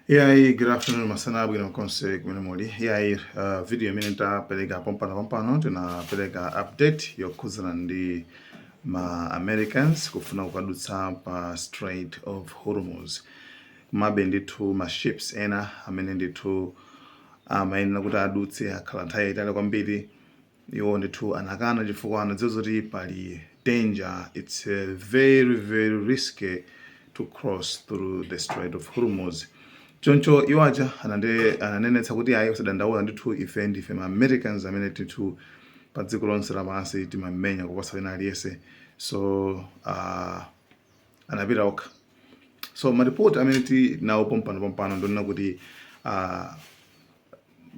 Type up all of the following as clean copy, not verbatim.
Good afternoon, masana bwino konse kumene muli. Video imene ntapereka pompano tinapeleka update yokhuzana ndi ma Americans kufuna kukadutsa pa Strait of Hormuz. Mabe ndithu ma ships ena amene ndithu amayenera kuti adutse akhala nthawi yayitali kwambiri. Iwo ndithu anakana chifukwa anadziwa zoti pali danger. It's very, very risky to cross through the Strait of Hormuz. Choncho iwaja ananenetsa kuti ayi usadandaula ndithu ife ndife ma Americans amene tithu pa dziko lonse lapansi timamenya kuposa wina aliyese. So anapita okha. So maripoti amene tinawo pompano ndonena kuti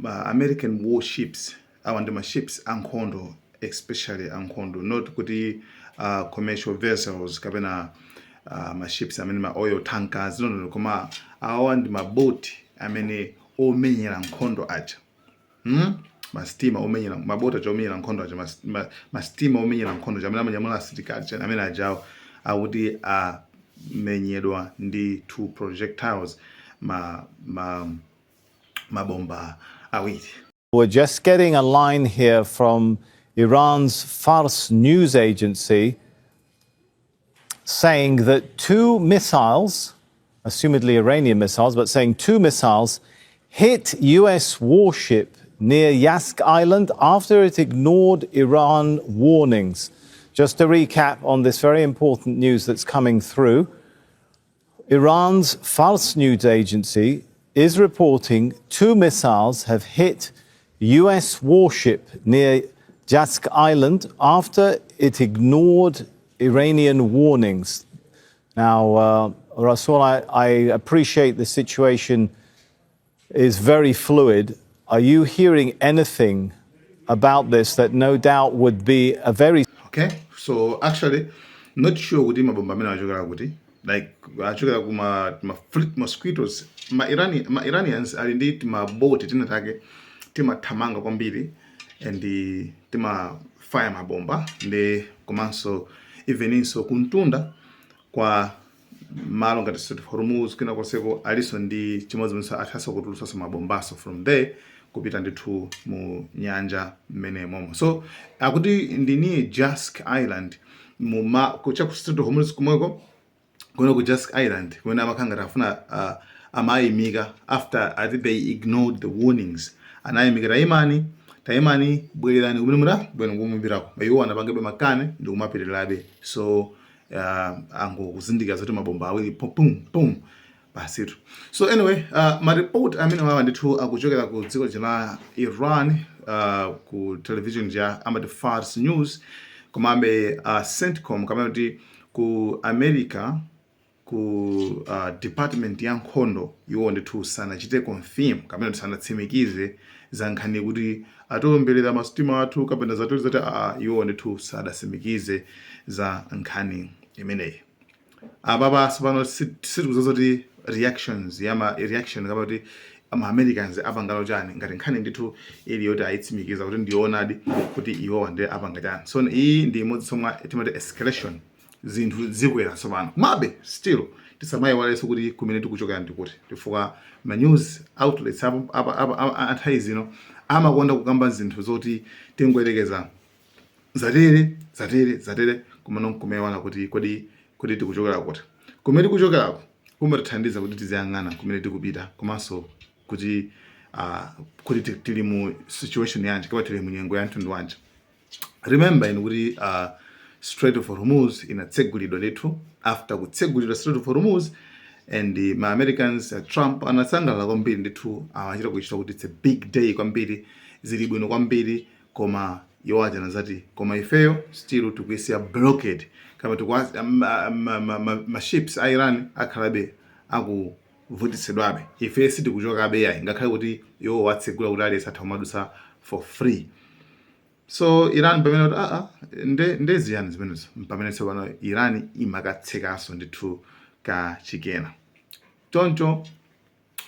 American warships awa ndi ma ships ankhondo, especially ankhondo, not kuti commercial vessels kapena ma ships amene ma oil tankers, no, koma awa ndi ma boat amene omenyera nkhondo aja. Ma steamer omenyera, ma boat aja omenyera nkhondo aja, ma steamer omenyera nkhondo aja amene amanyamula asilikali amene ajawo akuti amenyedwa ndi two projectiles mabomba awiri. We're just getting a line here from Iran's Fars news agency saying that two missiles, assumedly Iranian missiles, but saying two missiles hit US warship near Yask Island after it ignored Iran warnings. Just to recap on this very important news that's coming through, Iran's Fars news agency is reporting two missiles have hit US warship near Yask Island after it ignored Iranian warnings. Now, Rasul, I appreciate the situation is very fluid. Are you hearing anything about this that no doubt would be a very... Okay, so actually, not sure kuti mabomba amene achokera kuti, like achokera kuma fleet mosquitoes, ma Iranians ali ndi maboti tinatake timathamanga kwambiri and tima fire mabomba ndi komanso even inso kuntunda kwa malo ngati Strait of Hormuz kina konseko aliso ndi chimodzimodzi athaso kutulusa mabombaso from there kupita ndithu mu nyanja mmene momo. So akuti ndini Yask Island kucha ku Strait of Hormuz kumweko kuno ku Yask Island kumene amakhanga tafuna amayimika after they ignored the warnings. Anayimika tayimani bwererani kumene muda bwino ngumumbirako bayiwo anapangebe makane ndi kumapirirabe. So angokuzindika zoti mabomba awiri pum basitu. So anyway, ma report amene wawa ndithu akuchokera ku dziko la Iran ku television ja amati Fars News komabe CENTCOM kamene kuti ku America ku department ya nkhondo iwo ndithu sanachite confirm kamene sanatsimikize za nkhani kuti atolomberera masitima athu kapena zatoli zati iwo ndithu sadatsimikize za nkhani imeneyi. Ababa sipano sitikuza zoti reactions reaction kama kuti ama Americans apangalo chani ngati nkhani ndithu ili yoti ayitsimikiza kuti ndionadi kuti iwo ndi apanga chani. So iyi ndi imodzi somwe timati escalation, zinthu zikwera sopano mabe still tisamayiwalenso kuti kumene tikuchokera ndikuti chifukwa ma news outlets anthawi zino amakonda kukamba zinthu zoti tingoyerekeza zatere kumene kumewana kuti kodi tikuchokera kuti kumene tikuchokerako kumatithandiza kuti tiziyang'ana kumene tikupita komanso kuti kuti tili mu situation yanji kama tili mu nyengo ya mtundu wanji. Remember inu kuti Strait of Hormuz inatsegulidwa ndithu. After kutsegulidwa Strait of Hormuz and ma Americans Trump anasangalala kwambiri ndithu awachita kuchita kuti it's a big day kwambiri, zili bwino kwambiri, koma iwaja nazati koma ifeyo still tukuyisiya blockade kama tukwa ma ships a Iran akhalabe akuvutitsidwabe ife sitikuchokabe yayi ngakhale kuti iwo watsegula kuti aliyesa atha kumadusa for free. So Iran pamene kuti ndeziyani zimenezo pamene tsopano Iran imakatsekaso ndithu ka chikena choncho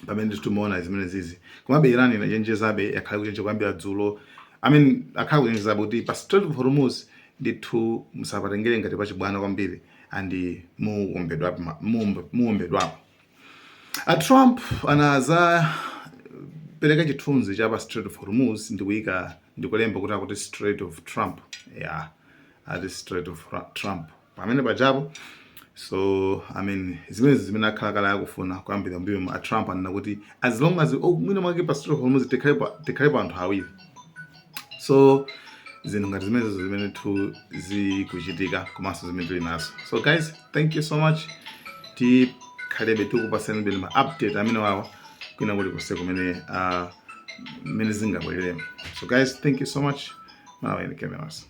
pamene ndithu muona zimene zizi komabe Iran inachenjezabe yakhala kuchenjeza kwambiri dzulo. Akhala kuchenjezabe kuti pa Strait of Hormuz ndithu musapatengere ngati pachibwana kwambiri andi muombedwapo. A Trump anaza pereka chithunzi cha pa Strait of Hormuz ndikulemba kuti Strait of Trump. Yeah, ati Strait of Trump. Pamene pajapo. So I mean zimene akhalakala yakufuna kuyambira mbiyo a Trump anena kuti as long as mwina mwake pa Strait of Hormuz tikhale pa anthu awiri. So zinthu ngati zimene zikuchitika komanso zimene tili nazo. So guys, thank you so much. Tikhalebe tikupasani bene ma update amene wawa kwina kuti kuse kumene zingabwereremo. So guys, thank you so much. Now in the cameras.